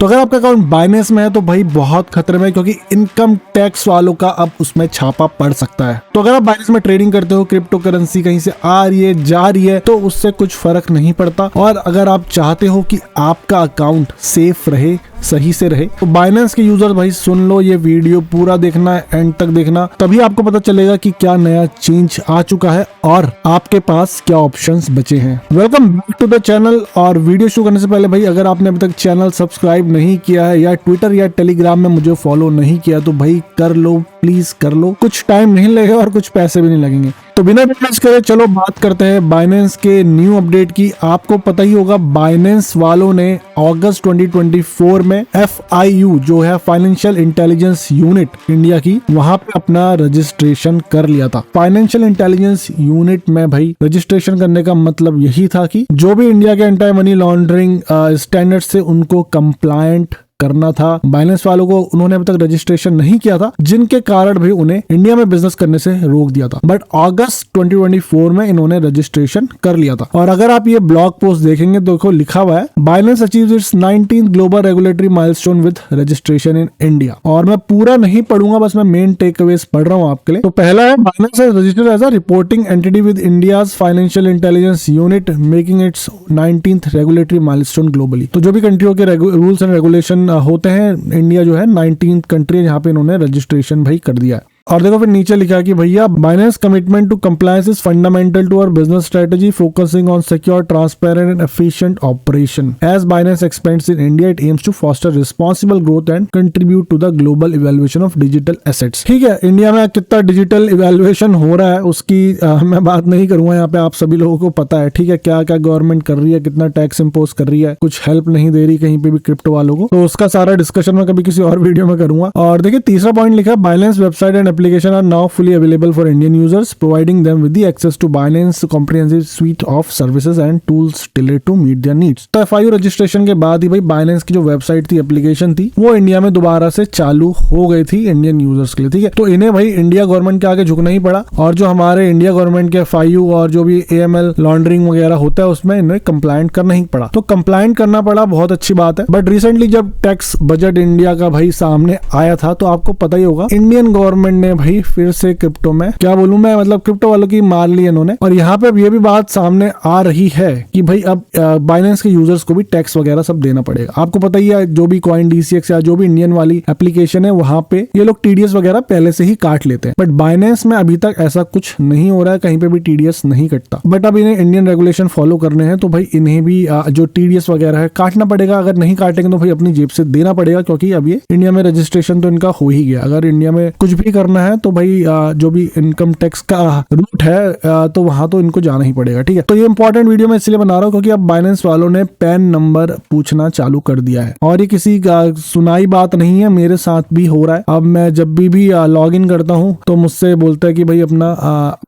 तो अगर आपका अकाउंट बाइनेंस में है तो भाई बहुत खतरे में, क्योंकि इनकम टैक्स वालों का अब उसमें छापा पड़ सकता है। तो अगर आप बाइनेंस में ट्रेडिंग करते हो, क्रिप्टो करेंसी कहीं से आ रही है जा रही है, तो उससे कुछ फर्क नहीं पड़ता। और अगर आप चाहते हो कि आपका अकाउंट सेफ रहे, सही से रहे, तो बाइनेंस के यूजर भाई सुन लो, ये वीडियो पूरा देखना है, एंड तक देखना, तभी आपको पता चलेगा कि क्या नया चेंज आ चुका है और आपके पास क्या ऑप्शंस बचे हैं। Welcome back to the channel. और वीडियो शुरू करने से पहले भाई अगर आपने अभी तक चैनल सब्सक्राइब नहीं किया है या ट्विटर या टेलीग्राम में मुझे फॉलो नहीं किया तो भाई कर लो, प्लीज कर लो। कुछ टाइम नहीं लगेगा और कुछ पैसे भी नहीं लगेंगे। तो बिना डिस्कस करे चलो बात करते हैं बाइनेंस के न्यू अपडेट की। आपको पता ही होगा बाइनेंस वालों ने अगस्त 2024 में FIU जो है फाइनेंशियल इंटेलिजेंस यूनिट इंडिया की, वहां पे अपना रजिस्ट्रेशन कर लिया था। फाइनेंशियल इंटेलिजेंस यूनिट में भाई रजिस्ट्रेशन करने का मतलब यही था कि जो भी इंडिया के एंटी मनी लॉन्ड्रिंग स्टैंडर्ड से उनको कंप्लायंट करना था। बाइनेंस वालों को उन्होंने अभी तक रजिस्ट्रेशन नहीं किया था, जिनके कारण भी उन्हें इंडिया में बिजनेस करने से रोक दिया था। बट अगस्त 2024 में इन्होंने रजिस्ट्रेशन कर लिया था। और अगर आप ये ब्लॉग पोस्ट देखेंगे तो देखो लिखा हुआ है Binance achieves it's 19th global regulatory milestone with registration in India. और मैं पूरा नहीं पढ़ूंगा, बस मैं मेन टेकअवेज पढ़ रहा हूँ आपके लिए। तो पहला है Binance has registered as a reporting entity with India's financial intelligence unit making its 19th regulatory milestone globally. तो जो भी कंट्रियों के रूल्स एंड रेगुलेशन होते हैं, इंडिया जो है 19th कंट्री है जहां पे इन्होंने रजिस्ट्रेशन भाई कर दिया है। और देखो फिर नीचे लिखा कि भैया Binance commitment to compliance is fundamental to our business strategy focusing on secure transparent and efficient operation as Binance expands in India it aims to foster responsible growth and contribute to the global evaluation of digital assets. ठीक है, India में कितना digital evaluation हो रहा है उसकी मैं बात नहीं करूंगा, यहाँ पे आप सभी लोगों को पता है। ठीक है, क्या क्या गवर्नमेंट कर रही है, कितना टैक्स इम्पोज कर रही है, कुछ हेल्प नहीं दे रही कहीं पे भी क्रिप्टो वालों को, तो उसका सारा डिस्कशन मैं कभी किसी और वीडियो में करूंगा। और देखिए तीसरा पॉइंट लिखा है Binance website and application are now fully available for Indian users, providing them with the access to Binance comprehensive suite of services and tools tailored to meet their needs। तो FIU registration के बाद ही भाई Binance की जो website थी, application थी, वो India में दोबारा से चालू हो गई थी इंडियन यूजर्स के लिए। ठीक है, तो इन्हें भाई इंडिया गवर्नमेंट के आगे झुकना ही पड़ा, और जो हमारे इंडिया गवर्नमेंट के FIU और जो भी AML लॉन्ड्रिंग वगैरह होता है उसमें इन्हें कंप्लायंट करना ही पड़ा। तो कंप्लायंट करना पड़ा, बहुत अच्छी बात है। बट रिसेंटली जब टैक्स बजट इंडिया का भाई सामने आया था तो आपको पता ही होगा इंडियन गवर्नमेंट ने भाई फिर से क्रिप्टो में, क्या बोलूं मैं, मतलब क्रिप्टो वालों की मार ली इन्होंने। और यहाँ पे ये भी बात सामने आ रही है कि भाई अब बाइनेंस के यूजर्स को भी टैक्स वगैरह सब देना पड़ेगा। आपको पता ही है जो भी कॉइन DCX या जो भी इंडियन वाली एप्लीकेशन है वहां पे ये लोग TDS वगैरह पहले से ही काट लेते हैं। बट बाइनेंस में अभी तक ऐसा कुछ नहीं हो रहा है, कहीं पे भी TDS नहीं कटता। बट अब इन्हें इंडियन रेगुलेशन फॉलो करने हैं तो भाई इन्हें भी जो TDS वगैरह है काटना पड़ेगा। अगर नहीं काटेंगे तो भाई अपनी जेब से देना पड़ेगा, क्योंकि अब ये इंडिया में रजिस्ट्रेशन तो इनका हो ही गया। अगर इंडिया में कुछ भी करना है तो भाई जो भी इनकम टैक्स का रूट है तो वहां तो इनको जाना ही पड़ेगा। ठीक है, तो ये इंपॉर्टेंट वीडियो मैं इसलिए बना रहा हूँ क्योंकि अब बाइनेंस वालों ने पैन नंबर पूछना चालू कर दिया है। और ये किसी सुनाई बात नहीं है, मेरे साथ भी हो रहा है। अब मैं जब भी लॉग इन करता हूँ तो मुझसे बोलता है कि भाई अपना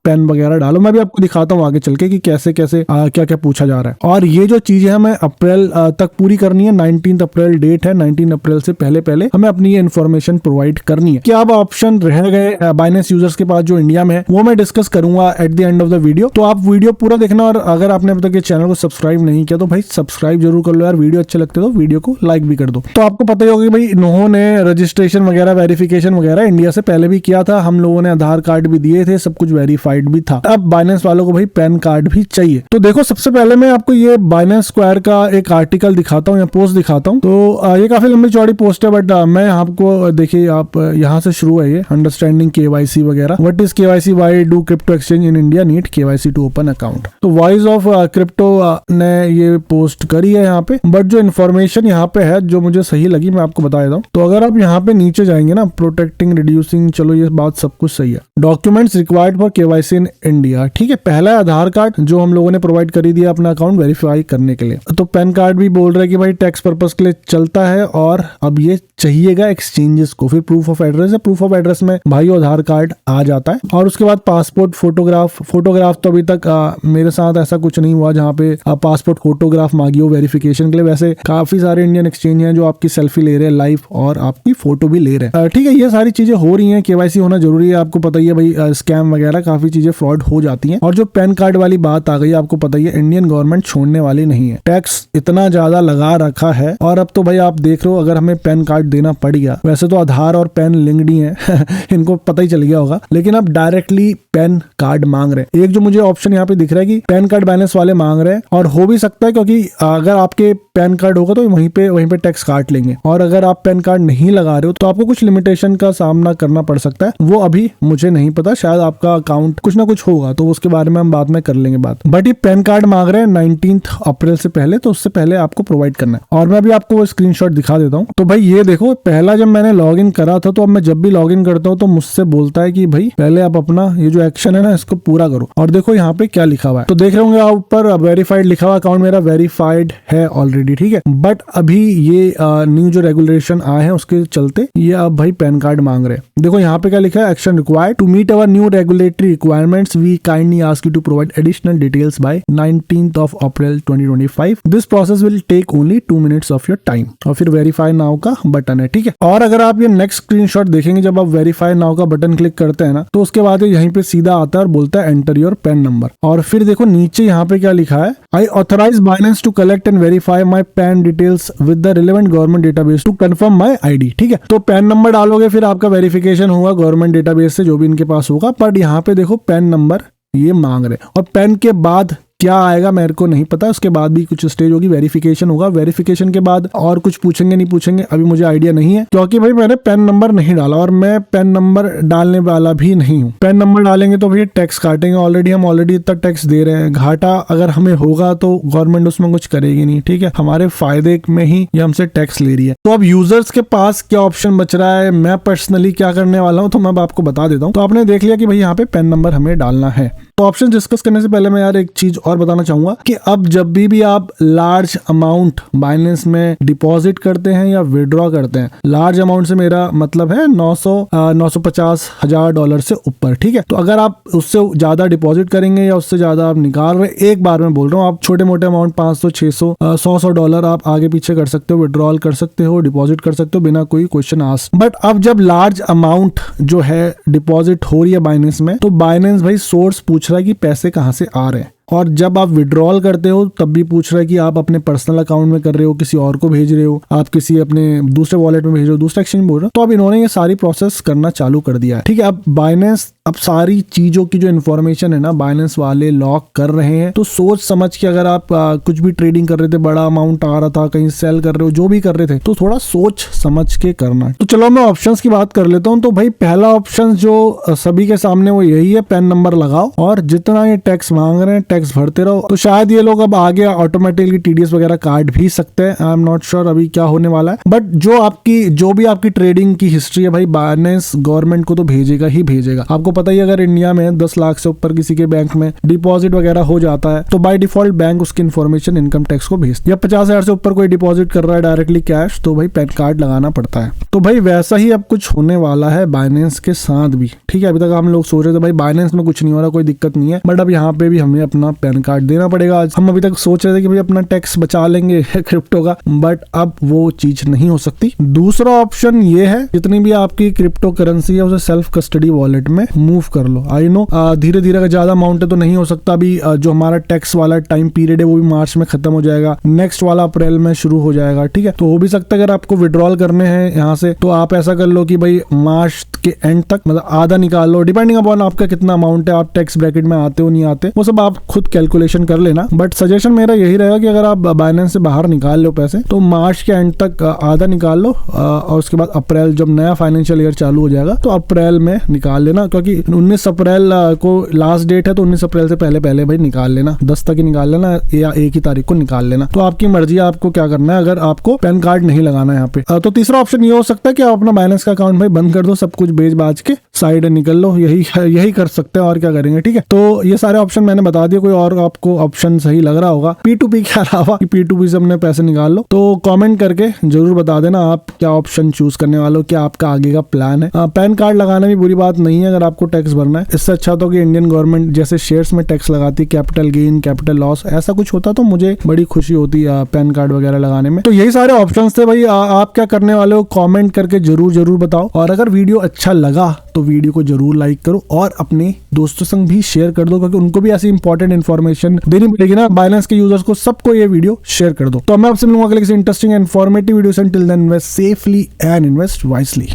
पैन वगैरह डालो। मैं भी आपको दिखाता हूँ आगे चल के कि कैसे कैसे क्या क्या पूछा जा रहा है। और ये जो चीज है हमें अप्रैल तक पूरी करनी है। 19 अप्रैल डेट है, 19 अप्रैल से पहले पहले हमें अपनी ये इन्फॉर्मेशन प्रोवाइड करनी है। क्या अब ऑप्शन रह गए बाइनेंस यूजर्स के पास जो इंडिया में है, वो मैं डिस्कस करूंगा at the end of the video. तो आप वीडियो पूरा देखना, और अगर आपने अभी तक ये चैनल को सब्सक्राइब नहीं किया तो भाई सब्सक्राइब जरूर कर लो यार। वीडियो अच्छे लगते तो वीडियो को लाइक भी कर दो। तो आपको पता ही होगा कि भाई इन्होंने रजिस्ट्रेशन वगैरह वेरिफिकेशन वगैरह इंडिया से पहले भी किया था। हम लोगों ने आधार कार्ड भी दिए थे, सब कुछ वेरीफाइड भी था। अब बाइनेंस वालों को भाई पैन कार्ड भी चाहिए। तो देखो सबसे पहले मैं आपको ये बाइनेंस स्क्वायर का एक आर्टिकल दिखाता हूँ या पोस्ट दिखाता हूँ। तो ये काफी लंबी चौड़ी पोस्ट है, बट मैं आपको देखिए, आप यहाँ से शुरू है ये अंडरस्टैंडिंग KYC वगैरह। What is KYC, why do crypto exchange in India need KYC to open account. तो वॉइस ऑफ क्रिप्टो ने ये पोस्ट करी है यहाँ पे। बट जो इन्फॉर्मेशन यहाँ पे है जो मुझे सही लगी मैं आपको बता देता हूँ। तो अगर आप यहाँ पे नीचे जाएंगे ना, प्रोटेक्टिंग रिड्यूसिंग, चलो ये बात सब कुछ सही है। Documents required for KYC in India, ठीक है। पहला है आधार कार्ड जो हम लोगों ने प्रोवाइड करी दिया अपना अकाउंट वेरीफाई करने के लिए। तो पैन कार्ड भी बोल रहा है कि भाई टैक्स पर्पस के लिए चलता है, और अब ये चाहिएगा एक्सचेंजेस को। फिर प्रूफ ऑफ एड्रेस है, प्रूफ ऑफ एड्रेस में भाई आधार कार्ड आ जाता है। और उसके बाद पासपोर्ट फोटोग्राफ तो अभी तक मेरे साथ ऐसा कुछ नहीं हुआ जहाँ पे पासपोर्ट फोटोग्राफ मांगी हो वेरिफिकेशन के लिए। वैसे काफी सारे इंडियन एक्सचेंज हैं जो आपकी सेल्फी ले रहे हैं लाइव और आपकी फोटो भी ले रहे हैं। ठीक है, ये सारी चीजें हो रही हैं। केवाईसी होना जरूरी है, आपको पता ही है भाई, स्कैम वगैरह काफी चीजें फ्रॉड हो जाती हैं। और जो पैन कार्ड वाली बात आ गई, आपको पता ही है इंडियन गवर्नमेंट छोड़ने वाली नहीं है। टैक्स इतना ज्यादा लगा रखा है और अब तो भाई आप देख रहे हो अगर हमें पैन कार्ड देना पड़ गया, वैसे तो आधार और पैन लिंक्ड ही है इनको पता ही चल गया होगा, लेकिन अब डायरेक्टली पैन कार्ड मांग रहे हैं। एक जो मुझे ऑप्शन यहाँ पे दिख रहा है कि पैन कार्ड बैलेंस वाले मांग रहे हैं, और हो भी सकता है क्योंकि अगर आपके पैन कार्ड होगा तो वहीं पे टैक्स काट लेंगे, और अगर आप पैन कार्ड नहीं लगा रहे हो तो आपको कुछ लिमिटेशन का सामना करना पड़ सकता है। वो अभी मुझे नहीं पता, शायद आपका अकाउंट कुछ ना कुछ होगा तो उसके बारे में हम बाद में कर लेंगे बात। बट ये पैन कार्ड मांग रहे हैं 19 अप्रैल से पहले, तो उससे पहले आपको प्रोवाइड करना है। और मैं अभी आपको वो स्क्रीनशॉट दिखा देता हूँ। तो भाई ये देखो, पहला जब मैंने लॉग इन करा था तो अब मैं जब भी लॉग इन करता हूँ तो मुझसे बोलता है कि भाई पहले आप अपना ये जो एक्शन है ना इसको पूरा करो। और देखो यहाँ पे क्या लिखा हुआ है, तो देख रहे होंगे आप ऊपर वेरीफाइड लिखा हुआ, अकाउंट मेरा वेरीफाइड है ऑलरेडी, ठीक है। बट अभी ये न्यू जो रेगुलेशन आए हैं उसके चलते ये अब भाई पैन कार्ड मांग रहे हैं। देखो यहाँ पे क्या लिखा है, action required to meet our new regulatory requirements we kindly ask you to provide additional details by 19th of April 2025। This process will take only 2 minutes of your time. और फिर वेरीफाई नाउ का button है, ठीक है। और अगर आप ये नेक्स्ट स्क्रीनशॉट देखेंगे, जब आप वेरीफाई नाउ का बटन क्लिक करते हैं ना तो उसके बाद यहीं पे सीधा आता है और बोलता है एंटर योर पैन नंबर। और फिर देखो नीचे यहाँ पे क्या लिखा है, I authorise Binance to collect and verify my PAN details with the relevant government database to confirm my ID, ठीक है। तो पैन नंबर डालोगे फिर आपका वेरिफिकेशन होगा गवर्नमेंट डेटाबेस से, जो भी इनके पास होगा। बट यहाँ पे देखो पैन नंबर ये मांग रहे, और पैन के बाद क्या आएगा मेरे को नहीं पता, उसके बाद भी कुछ स्टेज होगी, वेरिफिकेशन होगा। वेरिफिकेशन के बाद और कुछ पूछेंगे नहीं पूछेंगे अभी मुझे आइडिया नहीं है, क्योंकि भाई मैंने पैन नंबर नहीं डाला और मैं पैन नंबर डालने वाला भी नहीं हूँ। पैन नंबर डालेंगे तो भैया टैक्स काटेंगे, हम ऑलरेडी इतना टैक्स दे रहे हैं। घाटा अगर हमें होगा तो गवर्नमेंट उसमें कुछ करेगी नहीं, ठीक है। हमारे फायदे में ही ये हमसे टैक्स ले रही है। तो अब यूजर्स के पास क्या ऑप्शन बच रहा है, मैं पर्सनली क्या करने वाला हूँ तो मैं आपको बता देता हूँ। तो आपने देख लिया कि भाई यहाँ पे पैन नंबर हमें डालना है। तो ऑप्शन डिस्कस करने से पहले मैं यार एक चीज और बताना चाहूंगा कि अब जब भी आप लार्ज अमाउंट बाइनेंस में डिपॉजिट करते हैं या विड्रॉ करते हैं, लार्ज अमाउंट से मेरा मतलब है 950,000 डॉलर से ऊपर, ठीक है। तो अगर आप उससे ज्यादा डिपॉजिट करेंगे या उससे ज्यादा आप निकाल रहे, एक बार में बोल रहा हूँ, आप छोटे मोटे अमाउंट 500, 600, 100 डॉलर आप आगे पीछे कर सकते हो, विड्रॉल कर सकते हो, डिपॉजिट कर सकते हो बिना कोई क्वेश्चन आस्क। बट अब जब लार्ज अमाउंट जो है डिपॉजिट हो रही है बाइनेंस में, तो बाइनेंस भाई सोर्स पूछ रहा है कि पैसे कहाँ से आ रहे हैं। और जब आप विड्रॉल करते हो तब भी पूछ रहा है कि आप अपने पर्सनल अकाउंट में कर रहे हो, किसी और को भेज रहे हो, आप किसी अपने दूसरे वॉलेट में भेज रहे हो, दूसरा एक्सचेंज बोल रहे हो। तो अब इन्होंने ये सारी प्रोसेस करना चालू कर दिया है, ठीक है। अब बाइनेंस अब सारी चीजों की जो इन्फॉर्मेशन है ना बाइनेंस वाले लॉक कर रहे हैं। तो सोच समझ के अगर आप कुछ भी ट्रेडिंग कर रहे थे, बड़ा अमाउंट आ रहा था, कहीं सेल कर रहे हो, जो भी कर रहे थे, तो थोड़ा सोच समझ के करना। तो चलो मैं ऑप्शंस की बात कर लेता हूँ। तो भाई पहला ऑप्शन जो सभी के सामने वो यही है, पैन नंबर लगाओ और जितना ये टैक्स मांग रहे हैं टैक्स भरते रहो। तो शायद ये लोग अब आगे ऑटोमेटिकली टीडीएस वगैरह काट भी सकते हैं, आई एम नॉट श्योर अभी क्या होने वाला है। बट जो भी आपकी ट्रेडिंग की हिस्ट्री है भाई, बाइनेंस गवर्नमेंट को तो भेजेगा ही भेजेगा। आपको पता ही अगर इंडिया में 10 लाख से ऊपर किसी के बैंक में डिपॉजिट वगैरह हो जाता है तो बाय डिफॉल्ट बैंक उसकी इन्फॉर्मेशन इनकम टैक्स को भेजती है। 50,000 से ऊपर कोई डिपॉजिट कर रहा है डायरेक्टली कैश, तो भाई पैन कार्ड लगाना पड़ता है। तो भाई वैसा ही अब कुछ होने वाला है बाइनेंस के साथ भी, ठीक है। अभी तक हम लोग सोच रहे थे भाई बाइनेंस में कुछ नहीं हो रहा, कोई दिक्कत नहीं है, बट अब यहाँ पे भी हमें अपना पैन कार्ड देना पड़ेगा। हम अभी तक सोच रहे थे कि भाई अपना टैक्स बचा लेंगे क्रिप्टो का, बट अब वो चीज नहीं हो सकती। दूसरा ऑप्शन ये है, जितनी भी आपकी क्रिप्टो करेंसी है उसे सेल्फ कस्टडी वॉलेट में मूव कर लो। आई नो धीरे धीरे अगर ज्यादा अमाउंट है तो नहीं हो सकता। अभी जो हमारा टैक्स वाला टाइम पीरियड है वो भी मार्च में खत्म हो जाएगा, नेक्स्ट वाला अप्रैल में शुरू हो जाएगा, ठीक है। तो हो भी सकता है अगर आपको विड्रॉल करने हैं यहाँ से तो आप ऐसा कर लो कि भाई मार्च के एंड तक मतलब आधा निकाल लो, डिपेंडिंग अपॉन आपका कितना अमाउंट है, आप टैक्स ब्रैकेट में आते हो नहीं आते, वो सब आप खुद कैलकुलेशन कर लेना। बट सजेशन मेरा यही रहेगा कि अगर आप बाइनेंस से बाहर निकाल लो पैसे तो मार्च के एंड तक आधा निकाल लो, और उसके बाद अप्रैल जब नया फाइनेंशियल ईयर चालू हो जाएगा तो अप्रैल में निकाल लेना, क्योंकि 19 अप्रैल को लास्ट डेट है। तो 19 अप्रैल से पहले भाई निकाल लेना, 10 तक ही निकाल लेना या 1 ही तारीख को निकाल लेना। तो आपकी मर्जी है आपको क्या करना है, अगर आपको पैन कार्ड नहीं लगाना है यहाँ पे। तो तीसरा ऑप्शन ये हो सकता है कि आप अपना बाइनेंस का अकाउंट भाई बंद कर दो, सब कुछ बेच बाज के साइड निकल लो, यही कर सकते हैं और क्या करेंगे, ठीक है। तो ये सारे ऑप्शन मैंने बता दिए, कोई और आपको ऑप्शन सही लग रहा होगा P2P के अलावा कि P2P से अपने पैसे निकाल लो, तो कमेंट करके जरूर बता देना आप क्या ऑप्शन चूज करने वाले हो, क्या आपका आगे का प्लान है। पैन कार्ड लगाना भी बुरी बात नहीं है अगर आपको टैक्स भरना है। इससे अच्छा तो कि इंडियन गवर्नमेंट जैसे शेयर्स में टैक्स लगाती, कैपिटल गेन, कैपिटल लॉस, ऐसा कुछ होता तो मुझे बड़ी खुशी होती पैन कार्ड वगैरह लगाने में। तो यही सारे ऑप्शंस थे भाई। आप क्या करने वाले हो कमेंट करके जरूर बताओ। और अगर वीडियो अच्छा लगा तो वीडियो को जरूर लाइक करो और अपने दोस्तों संग भी शेयर कर दो, क्योंकि उनको भी ऐसी इंपॉर्टेंट इन्फॉर्मेशन देनी पड़ेगी ना बाइनेंस के यूजर्स को। सबको ये वीडियो शेयर कर दो। तो मैं आपसे मिलूंगा किसी इंटरेस्टिंग इन्फॉर्मेटिव वीडियो से। Till then invest safely and invest wisely.